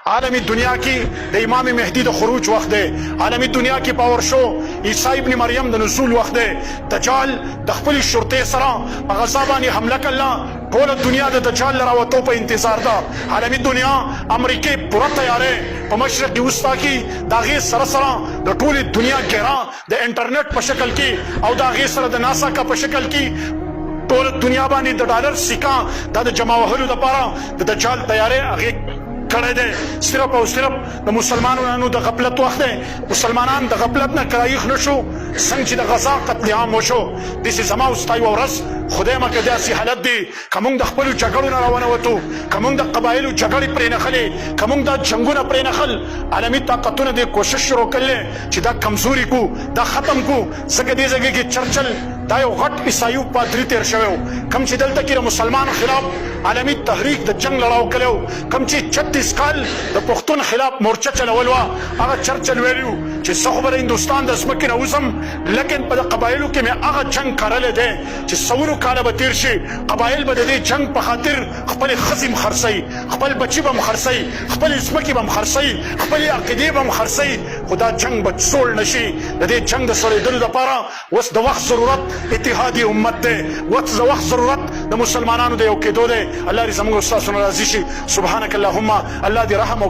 عالمی دنیا کې د امام مهدی د خروج وخت دی. عالمی دنیا کې پاور شو عیسی ابن مریم د نزول وخت دی. دجال د خپل شرطه سره په غزا باندې حمله کړه. ټول دنیا د دجال راوتو په انتظار ده. عالمی دنیا امریکای پوره تیارې په مشرق وسطا کې دا غي سره د ټول دنیا ګرا د انټرنیټ په شکل کې او دا غي سره د ناسا کا په شکل کې ټول دنیا باندې د ډالر سکا د جمع وهلو لپاره د دجال تیارې هغه کړه ده. صرف او صرف د مسلمانانو د غفلت وخت دی. مسلمانان د غفلت نه کرایخ نشو څنګه چې د غزا قتل عام وشو. د سما واستای ورځ خدای مکه داسې حالت دی کوم د خپل جګړو نه روانه وته کوم د قبایلو جګړې پرې نه خلې کوم د جنگونو پرې نه خل. عالمي طاقتونو د کوشش شروع کړل چې دا کمزوري کو دا ختم کو. څنګه دې ځکه کې چرچل دا یو غټ عیسایو پادری تیر شوی کوم چې دلته کې مسلمان خلاف عالمي تحریک د جنگ لړاو کړو. کوم چې 36 کال د پښتون خلاف مورچه چلول وا هغه چرچل ویلو چې صحبه هندستان د اسمکه نه وسم لیکن په قبایلو کې مې هغه جنگ کړل دی چې سورو کاله به تیر شي. قبایل به د دې جنگ په خاطر خپل خصم خرسي خپل بچي به مخرسي خپل اسمکه به مخرسي خپل عقیده به مخرسي. خدا جنگ به څول نشي. د دې جنگ د سریدلو لپاره وس د وخت ضرورت اتحادی امت ده. وس د وخت ضرورت د مسلمانانو د یو کېدو ده. الله دې زموږ استاد راضي شي. سبحانك اللهم الله دې رحم